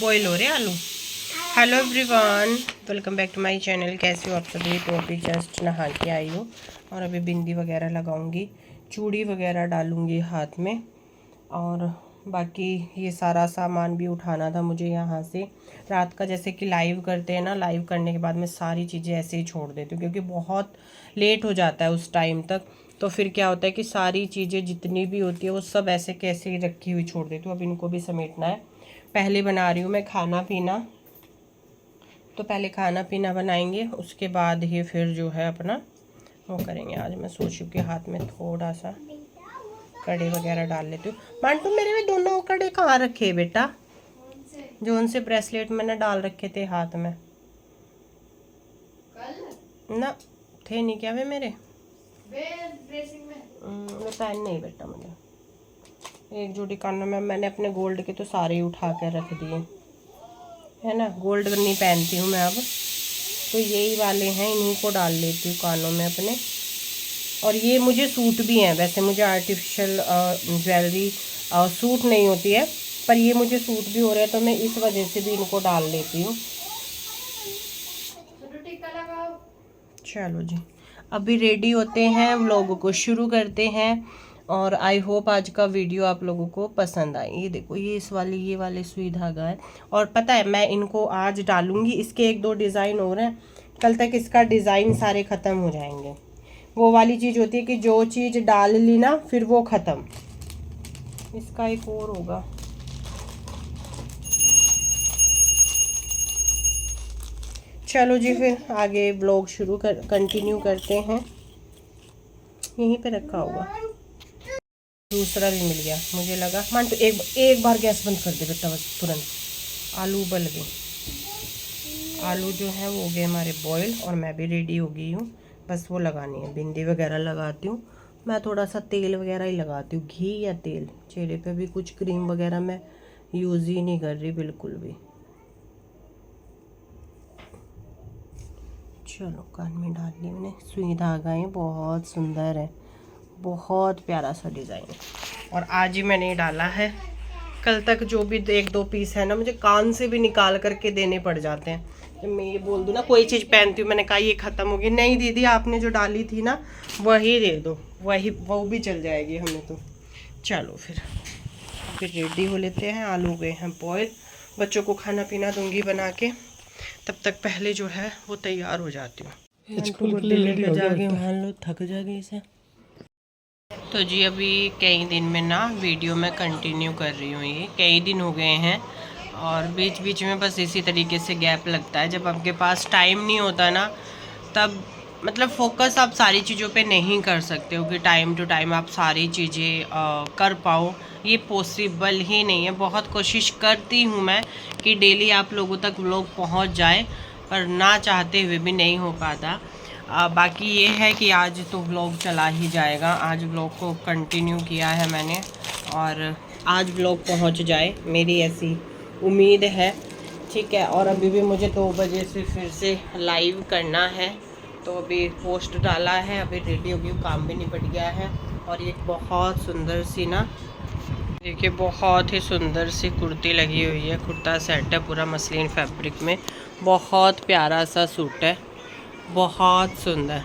Boil हो रहे आलू। Hello everyone, welcome back to my channel. कैसे हो आप सभी? तो अभी जस्ट नहा के आई हूँ और अभी बिंदी वगैरह लगाऊंगी, चूड़ी वगैरह डालूंगी हाथ में, और बाकी ये सारा सामान भी उठाना था मुझे यहाँ से। रात का जैसे कि लाइव करते हैं ना, लाइव करने के बाद मैं सारी चीज़ें ऐसे ही छोड़ देती हूँ क्योंकि बहुत लेट हो जाता है उस टाइम तक। तो फिर क्या होता है कि सारी चीज़ें जितनी भी होती है वो सब ऐसे कैसे ही रखी हुई छोड़ देती हूँ। अब इनको भी समेटना है। पहले बना रही हूँ मैं खाना पीना, तो पहले खाना पीना बनाएंगे, उसके बाद ही फिर जो है अपना वो करेंगे। आज मैं सोच रही हूँ कि हाथ में थोड़ा सा कड़े वगैरह डाल लेती हूँ। मांटू मेरे में दोनों कड़े कहाँ रखे बेटा? जो उनसे ब्रेसलेट मैंने डाल रखे थे हाथ में ना, थे नहीं क्या वे मेरे? मैं पहन नहीं बेटा, मुझे एक जोड़ी कानों में मैंने अपने गोल्ड के तो सारे ही उठा कर रख दिए है ना। गोल्ड नहीं पहनती हूँ मैं अब, तो यही वाले हैं, इन्हीं को डाल लेती हूँ कानों में अपने। और ये मुझे सूट भी हैं, वैसे मुझे आर्टिफिशियल ज्वेलरी सूट नहीं होती है, पर ये मुझे सूट भी हो रहा है तो मैं इस वजह से भी इनको डाल लेती हूँ। चलो जी, अभी रेडी होते हैं, व्लॉग को शुरू करते हैं। और आई होप आज का वीडियो आप लोगों को पसंद आए। ये देखो, ये ये वाले सुई धागा है, और पता है मैं इनको आज डालूंगी। इसके एक दो डिज़ाइन और हैं, कल तक इसका डिज़ाइन सारे ख़त्म हो जाएंगे। वो वाली चीज़ होती है कि जो चीज़ डाल ली ना फिर वो ख़त्म। इसका एक और होगा। चलो जी, फिर आगे ब्लॉग कंटिन्यू करते हैं। यहीं पे रखा होगा। दूसरा भी मिल गया, मुझे लगा मान तो एक बार गैस बंद कर दे बेटा, बस तुरंत। आलू उबल गए, आलू जो है वो हो गए हमारे बॉयल, और मैं भी रेडी हो गई हूँ। बस वो लगानी है, बिंदी वगैरह लगाती हूँ मैं। थोड़ा सा तेल वगैरह ही लगाती हूँ, घी या तेल। चेहरे पे भी कुछ क्रीम वगैरह मैं यूज़ ही नहीं कर रही बिल्कुल भी। चलो, कान में डाल ली मैंने। सुई धागा है, बहुत सुंदर है, बहुत प्यारा सा डिज़ाइन है। और आज ही मैंने डाला है, कल तक जो भी एक दो पीस है ना मुझे कान से भी निकाल करके देने पड़ जाते हैं। जब मैं ये बोल दूँ ना कोई चीज़ पहनती हूँ, मैंने कहा ये ख़त्म होगी, नहीं दीदी आपने जो डाली थी ना वही दे दो, वही वो भी चल जाएगी हमें तो। चलो फिर रेडी हो लेते हैं। आलू गए हैं बॉयल, बच्चों को खाना पीना दूंगी बना के, तब तक पहले जो है वो तैयार हो जाती हूँ। जाके मान लो थक जाएगी इसे। तो जी अभी कई दिन में ना वीडियो में कंटिन्यू कर रही हूँ, ये कई दिन हो गए हैं, और बीच बीच में बस इसी तरीके से गैप लगता है। जब आपके पास टाइम नहीं होता ना, तब मतलब फोकस आप सारी चीज़ों पे नहीं कर सकते हो कि टाइम टू टाइम आप सारी चीज़ें कर पाओ, ये पॉसिबल ही नहीं है। बहुत कोशिश करती हूँ मैं कि डेली आप लोगों तक व्लॉग पहुँच जाए, पर ना चाहते हुए भी नहीं हो पाता। बाकी ये है कि आज तो व्लॉग चला ही जाएगा। आज व्लॉग को कंटिन्यू किया है मैंने, और आज व्लॉग पहुंच जाए मेरी ऐसी उम्मीद है, ठीक है। और अभी भी मुझे 2 बजे से फिर से लाइव करना है, तो अभी पोस्ट डाला है, अभी रेडी हो गई, काम भी निपट गया है। और ये बहुत सुंदर सी ना, देखिए बहुत ही सुंदर सी कुर्ती लगी हुई है, कुर्ता सेट है पूरा मसलिन फैब्रिक में, बहुत प्यारा सा सूट है, बहुत सुंदर।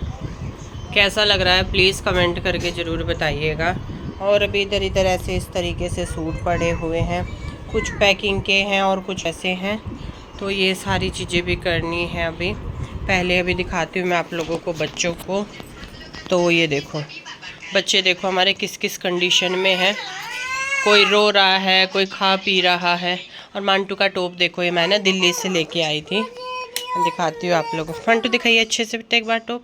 कैसा लग रहा है प्लीज़ कमेंट करके ज़रूर बताइएगा। और अभी इधर इधर ऐसे इस तरीके से सूट पड़े हुए हैं, कुछ पैकिंग के हैं और कुछ ऐसे हैं, तो ये सारी चीज़ें भी करनी है अभी। पहले अभी दिखाती हूँ मैं आप लोगों को बच्चों को। तो ये देखो बच्चे, देखो हमारे किस किस कंडीशन में है। कोई रो रहा है, कोई खा पी रहा है। और मांटू का टॉप देखो, ये मैंने दिल्ली से लेके आई थी, दिखाती हूँ आप लोगों को। मांटू दिखाइए अच्छे से बेटा, एक बार टॉप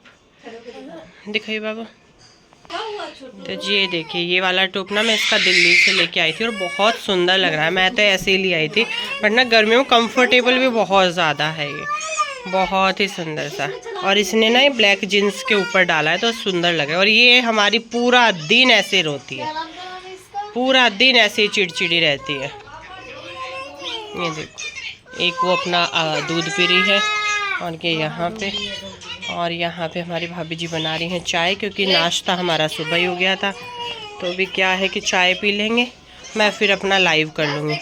दिखाइए बाबा। तो जी ये देखिए, ये वाला टॉप ना मैं इसका दिल्ली से लेके आई थी, और बहुत सुंदर लग रहा है। मैं तो ऐसे ही ले आई थी, बट ना गर्मियों में कंफर्टेबल भी बहुत ज़्यादा है, ये बहुत ही सुंदर सा। और इसने ना ये ब्लैक जीन्स के ऊपर डाला है तो सुंदर लग रहा है। और ये हमारी पूरा दिन ऐसे रोती है, पूरा दिन ऐसे ही चिड़चिड़ी रहती है। ये देखो, एक वो अपना दूध पी रही है, और ये यहाँ पे, और यहाँ पे हमारी भाभी जी बना रही हैं चाय, क्योंकि नाश्ता हमारा सुबह ही हो गया था। तो अभी क्या है कि चाय पी लेंगे, मैं फिर अपना लाइव कर लूँगी।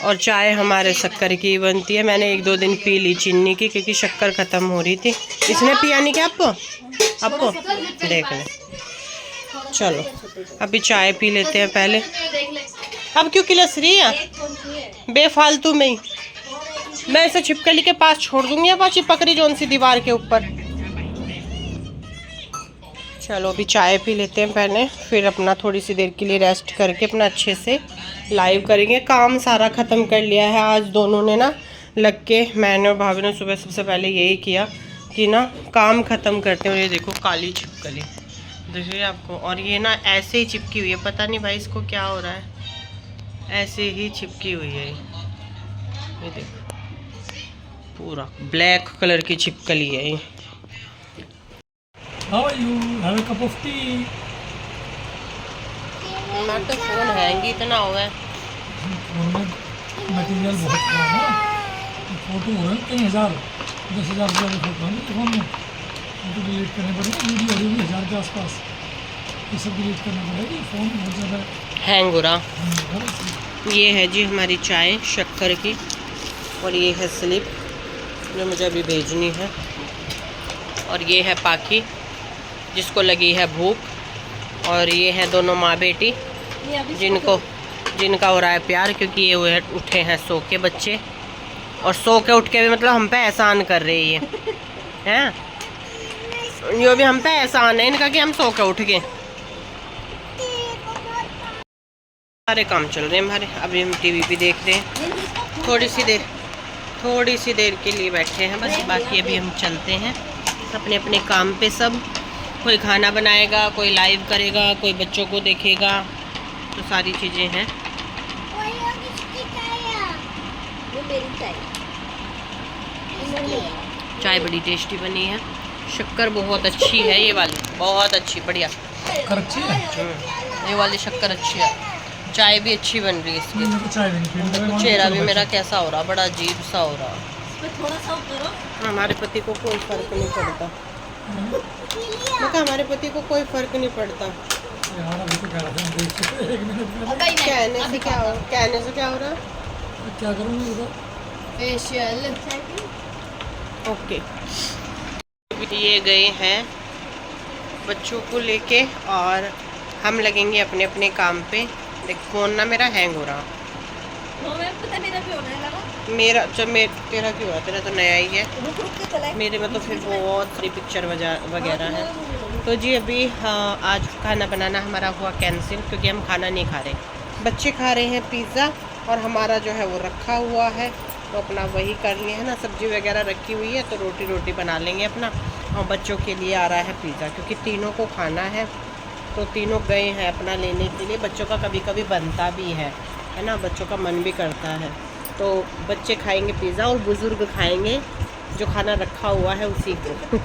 और चाय हमारे शक्कर की बनती है। मैंने 1-2 दिन पी ली चीनी की क्योंकि शक्कर ख़त्म हो रही थी। इसने पिया नहीं क्या आपको देख ले। चलो अभी चाय पी लेते हैं पहले। अब क्यों किलस रही है बेफालतू में ही? मैं इसे छिपकली के पास छोड़ दूंगी या चिपक रही जोन सी दीवार के ऊपर। चलो अभी चाय पी लेते हैं पहले, फिर अपना थोड़ी सी देर के लिए रेस्ट करके अपना अच्छे से लाइव करेंगे। काम सारा ख़त्म कर लिया है आज दोनों ने ना लग के। मैंने और भाभी ने सुबह सबसे पहले यही किया कि ना काम ख़त्म करते हैं। ये देखो काली छिपकली देखिए आपको, और ये ना ऐसे ही चिपकी हुई है, पता नहीं भाई इसको क्या हो रहा है, ऐसे ही चिपकी हुई है। ये देखो पूरा ब्लैक कलर की छिपकली है ये। How are you? Have a cup of tea. मेरा तो फोन हैंग ही इतना हुआ है। फोन में मटेरियल बहुत कम है ना, फोटो हो रहे हैं 3000 10,000 से ज़्यादा फोटो है फोन में। फोटो डिलीट करने पड़ेंगे, वीडियो ऑडियो भी 1000 के आसपास, ये सब डिलीट करना पड़ेगी। फ़ोन बहुत ज़्यादा हैंग हो रहा। ये है जी हमारी चाय शक्कर की, और ये है स्लिप जो मुझे अभी भेजनी है, और ये है पाखी जिसको लगी है भूख, और ये है दोनों माँ बेटी जिनका हो रहा है प्यार क्योंकि ये हुए उठे हैं सो के बच्चे, और सो के उठ के भी मतलब हम पे एहसान कर रही है हैं। ये भी हम पे एहसान है इनका कि हम सो के उठ गए। सारे काम चल रहे हैं हमारे। अभी हम टीवी भी देख रहे हैं, थोड़ी सी देर के लिए बैठे हैं बस, बाकी अभी हम चलते हैं अपने अपने काम पे। सब कोई खाना बनाएगा, कोई लाइव करेगा, कोई बच्चों को देखेगा, तो सारी चीज़ें हैं। चाय बड़ी टेस्टी बनी है, शक्कर बहुत अच्छी है, ये वाली बहुत अच्छी बढ़िया अच्छी है। ये वाली शक्कर अच्छी है, चाय भी अच्छी बन रही है इसकी। चेहरा भी मेरा कैसा हो रहा, बड़ा अजीब सा हो रहा। थोड़ा सा करो। हमारे पति को कोई फर्क नहीं पड़ता, हमारे पति को कोई फर्क नहीं पड़ता। यार अभी तो कह रहा था देख से 1 मिनट कहने से क्या हो रहा? क्या करूँगी इधर फेशियल। ओके ये गए हैं बच्चों को लेके, और हम लगेंगे अपने अपने काम पे। देख फोन ना मेरा हैंग हो रहा। मेरा जब तेरा क्यों हुआ? तेरा तो नया ही है, मेरे में तो फिर बहुत सारी पिक्चर वगैरह है। तो जी अभी हाँ, आज खाना बनाना हमारा हुआ कैंसिल क्योंकि हम खाना नहीं खा रहे। बच्चे खा रहे हैं पिज़्ज़ा, और हमारा जो है वो रखा हुआ है, तो अपना वही कर लिए है ना। सब्जी वगैरह रखी हुई है तो रोटी बना लेंगे अपना, और बच्चों के लिए आ रहा है पिज़्ज़ा क्योंकि तीनों को खाना है, तो तीनों गए हैं अपना लेने के लिए। बच्चों का कभी कभी बनता भी है ना, बच्चों का मन भी करता है, तो बच्चे खाएंगे पिज़्ज़ा और बुज़ुर्ग खाएंगे जो खाना रखा हुआ है उसी को।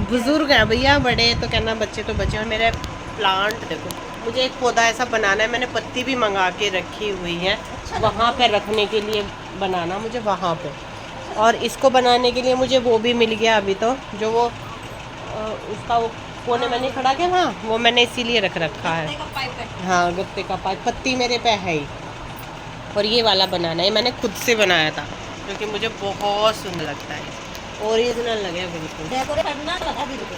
बुज़ुर्ग है भैया, बड़े तो कहना बच्चे तो बच्चे। और मेरे प्लांट देखो, मुझे एक पौधा ऐसा बनाना है, मैंने पत्ती भी मंगा के रखी हुई है वहाँ पे रखने के लिए बनाना मुझे वहाँ पे। और इसको बनाने के लिए मुझे वो भी मिल गया अभी, तो जो वो उसका वो कोने में नहीं खड़ा गया वहाँ, वो मैंने इसीलिए रख रखा है। हाँ गत्ते का पाइप, पत्ती मेरे पे है ही। और ये वाला बनाना है, मैंने खुद से बनाया था क्योंकि मुझे बहुत सुंदर लगता है, ओरिजिनल लगे बिल्कुल।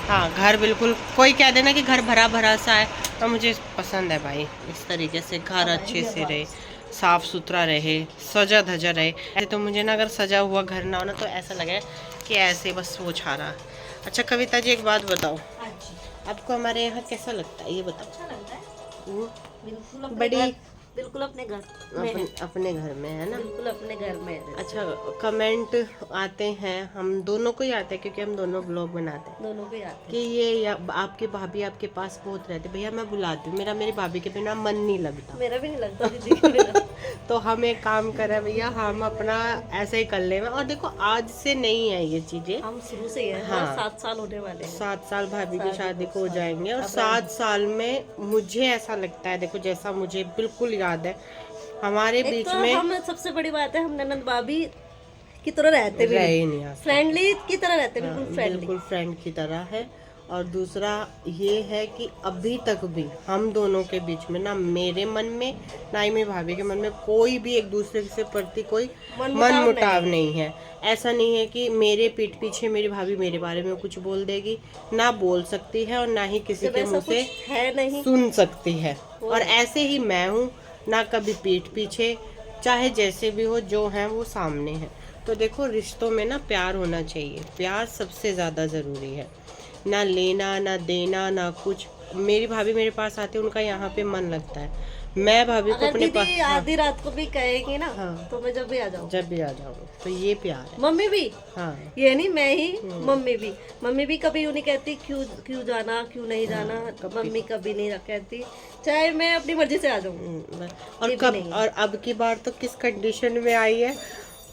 हाँ घर बिल्कुल, कोई कह देना कि घर भरा भरा सा है, तो मुझे पसंद है भाई इस तरीके से घर अच्छे से रहे, साफ़ सुथरा रहे, सजा धजा रहे। ऐसे तो मुझे ना अगर सजा हुआ घर ना हो ना तो ऐसा लगे कि ऐसे बस वो छा रहा। अच्छा कविता जी एक बात बताओ, आपको हमारे यहाँ कैसा लगता है ये बताओ? अच्छा लगता है, बड़ी बिल्कुल अपने घर अपने घर में है ना, बिल्कुल अपने घर में। अच्छा कमेंट आते हैं, हम दोनों को ही आते हैं क्योंकि हम दोनों ब्लॉग बनाते हैं, दोनों को ही आते कि ये आपके भाभी आपके पास बहुत रहते। भैया मैं बुलाती हूँ, मेरी भाभी के बिना मन नहीं लगता। मेरा भी नहीं लगता दीदी। तो हम एक काम करें भैया, हम अपना ऐसे ही कर ले। और देखो आज से नहीं है ये चीज़ें, हम शुरू से ही है। हाँ 7 साल होने वाले हैं। 7 साल भाभी की शादी को हो जाएंगे, और 7 साल में मुझे ऐसा लगता है, देखो जैसा मुझे बिल्कुल याद है हमारे बीच तो में, हम सबसे बड़ी बात है हम ननद भाभी की तरह रहते भी रहे नहीं, फ्रेंडली की तरह रहते, बिल्कुल फ्रेंडली, बिल्कुल फ्रेंड की तरह है। और दूसरा ये है कि अभी तक भी हम दोनों के बीच में ना मेरे मन में ना ही मेरी भाभी के मन में कोई भी एक दूसरे से प्रति कोई मनमुटाव नहीं है। ऐसा नहीं है कि मेरे पीठ पीछे मेरी भाभी मेरे बारे में कुछ बोल देगी, ना बोल सकती है और ना ही किसी के मुंह से है नहीं सुन सकती है। और ऐसे ही मैं हूँ, ना कभी पीठ पीछे, चाहे जैसे भी हो, जो है वो सामने है। तो देखो रिश्तों में ना प्यार होना चाहिए, प्यार सबसे ज़्यादा ज़रूरी है। ना लेना ना देना ना कुछ। मेरी भाभी मेरे पास आती है, उनका यहाँ पे मन लगता है। मैं भाभी को अगर अपने पास दीदी आधी रात को भी कहेगी ना हाँ। तो मैं जब भी आ जाऊँ, जब भी आ जाऊँ, तो ये प्यार है। मम्मी भी हाँ ये नहीं मैं ही, मम्मी भी कभी यूँ नहीं कहती क्यों क्यों जाना क्यों नहीं जाना। मम्मी कभी नहीं कहती, चाहे मैं अपनी मर्जी से आ जाऊँ। और कब और अब की बार तो किस कंडीशन में आई है,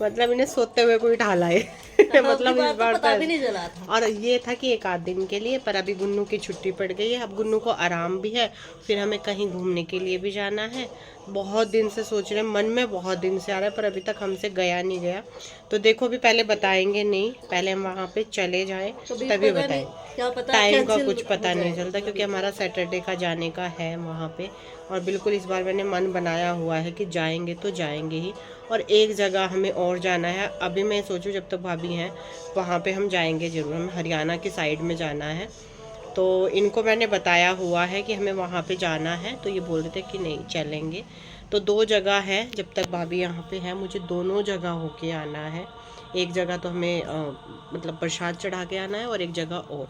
मतलब इन्हें सोते हुए कोई ढाला है मतलब इस बार पता भी नहीं चला था। और ये था कि एक आध दिन के लिए, पर अभी गुन्नू की छुट्टी पड़ गई है। अब गुन्नू को आराम भी है, फिर हमें कहीं घूमने के लिए भी जाना है। बहुत दिन से सोच रहे हैं, मन में बहुत दिन से आ रहा है, पर अभी तक हमसे गया नहीं गया। तो देखो अभी पहले बताएंगे नहीं, पहले हम वहाँ पे चले जाएं तभी बताएं। क्या पता टाइम का कुछ पता नहीं चलता, क्योंकि हमारा सैटरडे का जाने का है वहाँ पे। और बिल्कुल इस बार मैंने मन बनाया हुआ है कि जाएंगे तो जाएंगे ही। और एक जगह हमें और जाना है, अभी मैं सोचूं जब तक भाभी हैं वहाँ पे हम जाएंगे ज़रूर। हमें हरियाणा की साइड में जाना है, तो इनको मैंने बताया हुआ है कि हमें वहाँ पे जाना है, तो ये बोल रहे थे कि नहीं चलेंगे। तो 2 जगह है, जब तक भाभी यहाँ पे है मुझे दोनों जगह होके आना है। एक जगह तो हमें मतलब प्रसाद चढ़ा के आना है और एक जगह और।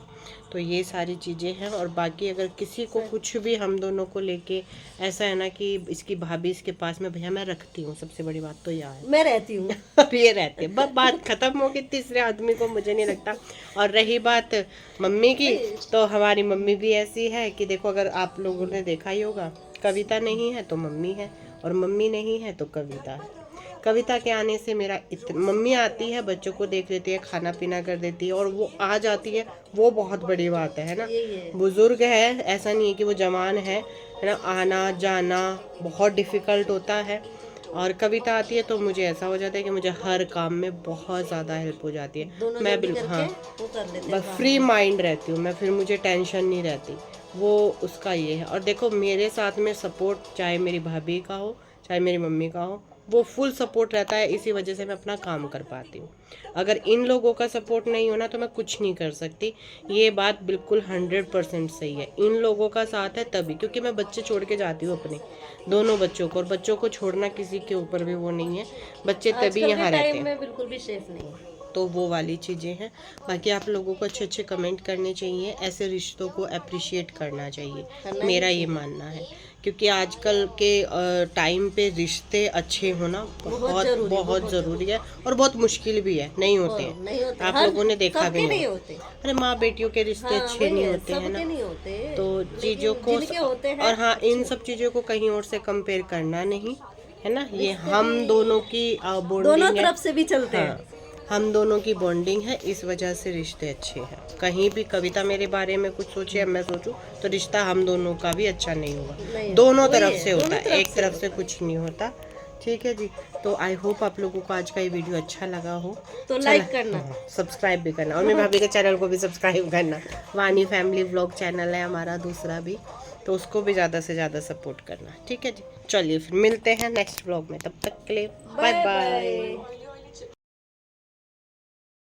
तो ये सारी चीज़ें हैं। और बाकी अगर किसी को कुछ भी हम दोनों को लेके ऐसा है ना कि इसकी भाभी इसके पास में, भैया मैं रखती हूँ, सबसे बड़ी बात तो यह है मैं रहती हूँ ये रहते हैं, बस बात खत्म होगी। तीसरे आदमी को मुझे नहीं लगता। और रही बात मम्मी की, तो हमारी मम्मी भी ऐसी है कि देखो, अगर आप लोगों ने देखा ही होगा, कविता नहीं है तो मम्मी है, और मम्मी नहीं है तो कविता है। कविता के आने से मेरा मम्मी आती है, बच्चों को देख लेती है, खाना पीना कर देती है, और वो आ जाती है, वो बहुत बड़ी बात है ना। बुजुर्ग है, ऐसा नहीं है कि वो जवान है ना, आना जाना बहुत डिफ़िकल्ट होता है। और कविता आती है तो मुझे ऐसा हो जाता है कि मुझे हर काम में बहुत ज़्यादा हेल्प हो जाती है। मैं बिल्कुल हाँ बस फ्री माइंड रहती हूँ मैं, फिर मुझे टेंशन नहीं रहती। वो उसका ये है। और देखो मेरे साथ में सपोर्ट चाहे मेरी भाभी का हो चाहे मेरी मम्मी का हो, वो फुल सपोर्ट रहता है। इसी वजह से मैं अपना काम कर पाती हूँ। अगर इन लोगों का सपोर्ट नहीं होना तो मैं कुछ नहीं कर सकती। ये बात बिल्कुल 100% सही है। इन लोगों का साथ है तभी, क्योंकि मैं बच्चे छोड़ के जाती हूँ अपने दोनों बच्चों को, और बच्चों को छोड़ना किसी के ऊपर भी वो नहीं है, बच्चे तभी यहाँ रहते हैं। बिल्कुल भी सेफ नहीं है, तो वो वाली चीज़ें हैं। बाकी आप लोगों को अच्छे अच्छे कमेंट करने चाहिए, ऐसे रिश्तों को अप्रिशिएट करना चाहिए, मेरा ये मानना है। क्योंकि आजकल के टाइम पे रिश्ते अच्छे होना बहुत ज़रूरी है, और बहुत मुश्किल भी है, नहीं होते हैं। आप लोगों ने देखा भी नहीं, अरे माँ बेटियों के रिश्ते अच्छे नहीं होते हैं ना, तो चीज़ों को। और हाँ, इन सब चीज़ों को कहीं और से कंपेयर करना नहीं है ना, ये हम दोनों की दोनों तरफ से भी चलते हैं। हम दोनों की बॉन्डिंग है, इस वजह से रिश्ते अच्छे हैं। कहीं भी कविता मेरे बारे में कुछ सोचे या मैं सोचूं तो रिश्ता हम दोनों का भी अच्छा नहीं होगा, दोनों तरफ से होता है, एक तरफ से कुछ नहीं होता। ठीक है जी, तो आई होप आप लोगों को आज का ये वीडियो अच्छा लगा हो, तो लाइक करना, सब्सक्राइब भी करना, और मेरी भाभी के चैनल को भी सब्सक्राइब करना। वानी फैमिली व्लॉग चैनल है हमारा दूसरा भी, तो उसको भी ज़्यादा से ज़्यादा सपोर्ट करना। ठीक है जी, चलिए फिर मिलते हैं नेक्स्ट व्लॉग में, तब तक के लिए बाय बाय।